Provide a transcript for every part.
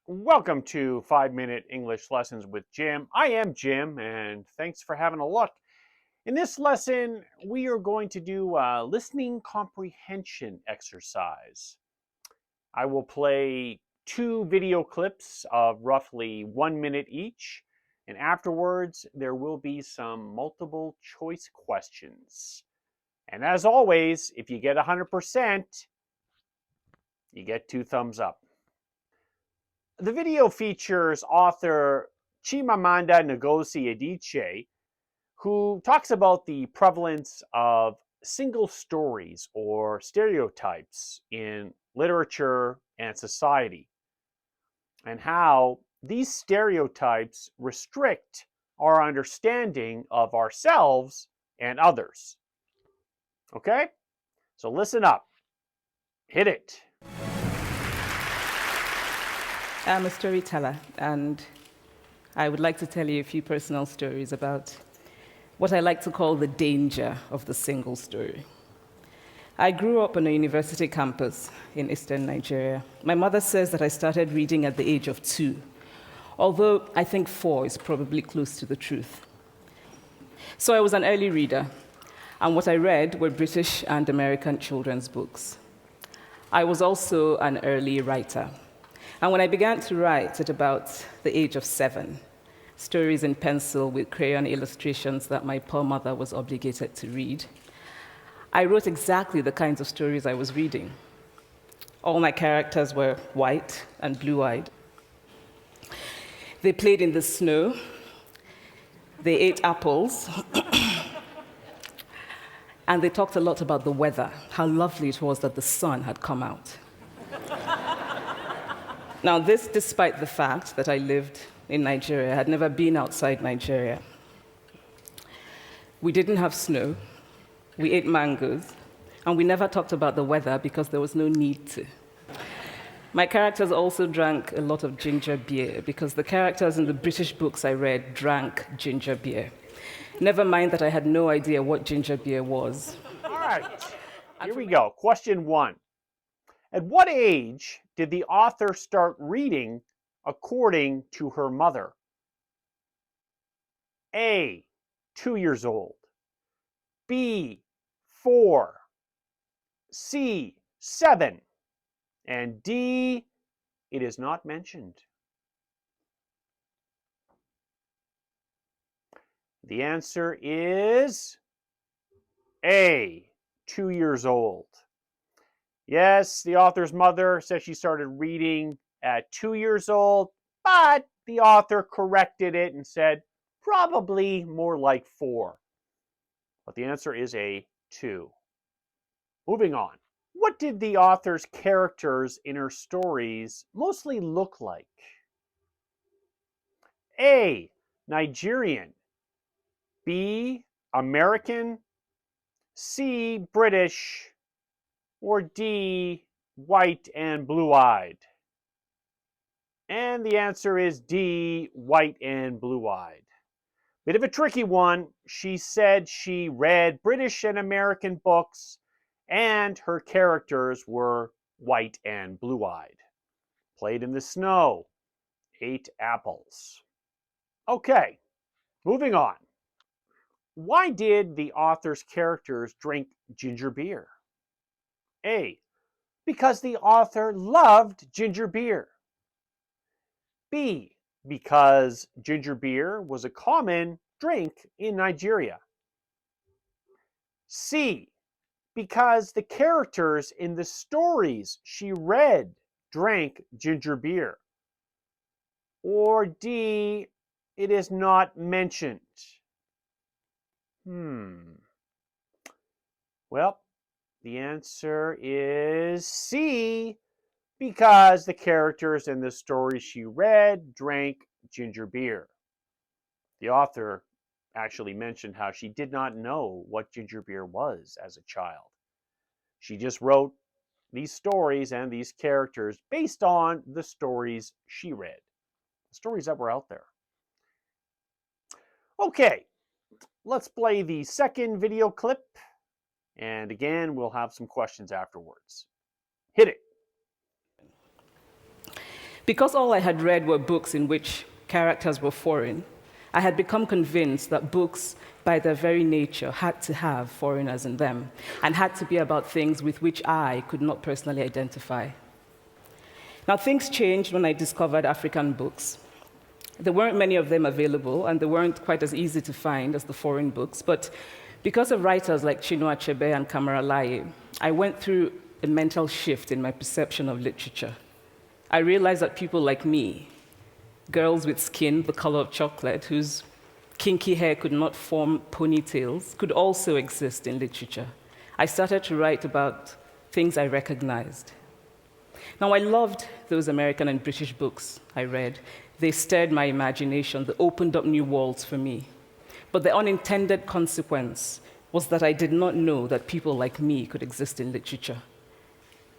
Welcome to 5-Minute English Lessons with Jim. I am Jim, and thanks for having a look. In this lesson, we are going to do a listening comprehension exercise. I will play 2 video clips of roughly 1 minute each, and afterwards, there will be some multiple choice questions. And as always, if you get 100%, you get 2 thumbs up. The video features author Chimamanda Ngozi Adichie, who talks about the prevalence of single stories or stereotypes in literature and society, and how these stereotypes restrict our understanding of ourselves and others. Okay? So listen up. Hit it. I'm a storyteller, and I would like to tell you a few personal stories about what I like to call the danger of the single story. I grew up on a university campus in eastern Nigeria. My mother says that I started reading at the age of 2, although I think 4 is probably close to the truth. So I was an early reader, and what I read were British and American children's books. I was also an early writer. And when I began to write at about the age of 7, stories in pencil with crayon illustrations that my poor mother was obligated to read, I wrote exactly the kinds of stories I was reading. All my characters were white and blue-eyed. They played in the snow. They ate apples. And they talked a lot about the weather, how lovely it was that the sun had come out. Now, this despite the fact that I lived in Nigeria. I had never been outside Nigeria. We didn't have snow. We ate mangoes. And we never talked about the weather because there was no need to. My characters also drank a lot of ginger beer because the characters in the British books I read drank ginger beer. Never mind that I had no idea what ginger beer was. All right, here we go. Question 1. At what age did the author start reading according to her mother? A, 2 years old. B, 4. C, 7. And D, it is not mentioned. The answer is A, 2 years old. Yes, the author's mother says she started reading at 2 years old, but the author corrected it and said probably more like 4. But the answer is A, 2. Moving on. What did the author's characters in her stories mostly look like? A, Nigerian. B, American. C, British. Or D, white and blue-eyed? And the answer is D, white and blue-eyed. Bit of a tricky one. She said she read British and American books, and her characters were white and blue-eyed. Played in the snow, ate apples. Okay, moving on. Why did the author's characters drink ginger beer? A, because the author loved ginger beer. B, because ginger beer was a common drink in Nigeria. C, because the characters in the stories she read drank ginger beer. Or D, it is not mentioned. Well, the answer is C, because the characters in the stories she read drank ginger beer. The author actually mentioned how she did not know what ginger beer was as a child. She just wrote these stories and these characters based on the stories she read, the stories that were out there. Okay, let's play the second video clip, and again, we'll have some questions afterwards. Hit it. Because all I had read were books in which characters were foreign, I had become convinced that books, by their very nature, had to have foreigners in them and had to be about things with which I could not personally identify. Now, things changed when I discovered African books. There weren't many of them available, and they weren't quite as easy to find as the foreign books, but because of writers like Chinua Achebe and Kamara Laye, I went through a mental shift in my perception of literature. I realized that people like me, girls with skin the color of chocolate, whose kinky hair could not form ponytails, could also exist in literature. I started to write about things I recognized. Now, I loved those American and British books I read. They stirred my imagination, they opened up new worlds for me. But the unintended consequence was that I did not know that people like me could exist in literature.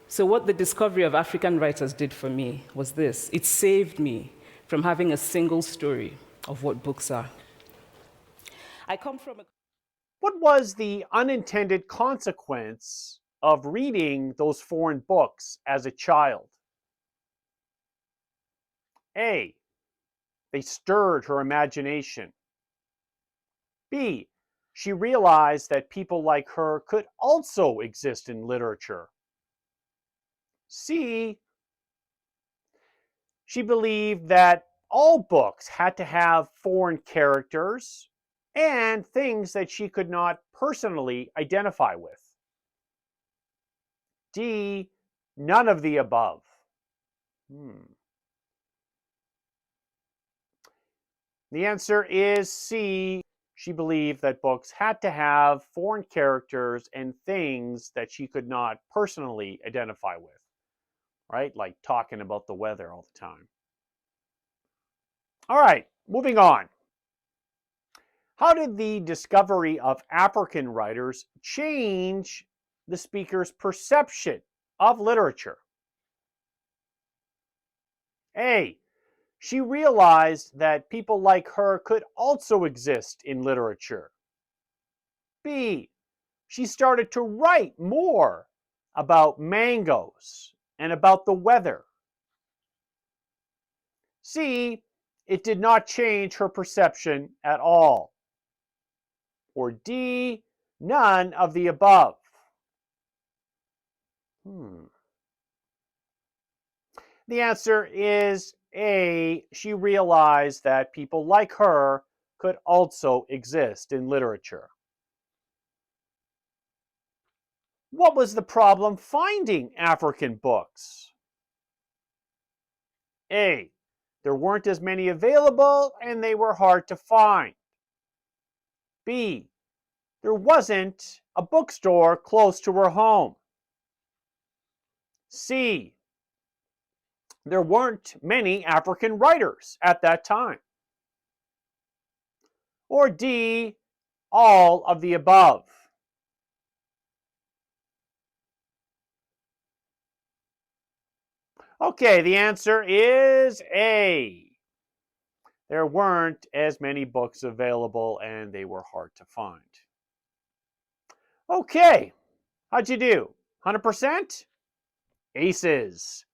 So what the discovery of African writers did for me was this: it saved me from having a single story of what books are. What was the unintended consequence of reading those foreign books as a child? A. They stirred her imagination. B. She realized that people like her could also exist in literature. C. She believed that all books had to have foreign characters and things that she could not personally identify with. D. None of the above. The answer is C. She believed that books had to have foreign characters and things that she could not personally identify with, right? Like talking about the weather all the time. All right, moving on. How did the discovery of African writers change the speaker's perception of literature? A. She realized that people like her could also exist in literature. B. She started to write more about mangoes and about the weather. C. It did not change her perception at all. Or D. None of the above. The answer is A. She realized that people like her could also exist in literature. What was the problem finding African books? A. There weren't as many available and they were hard to find. B. There wasn't a bookstore close to her home. C. There weren't many African writers at that time. Or D. All of the above. Okay, the answer is A. There weren't as many books available and they were hard to find. Okay, how'd you do? 100%? Aces.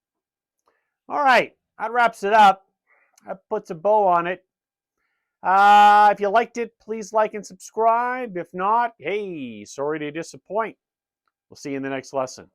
All right, that wraps it up. That puts a bow on it. If you liked it, please like and subscribe. If not, hey, sorry to disappoint. We'll see you in the next lesson.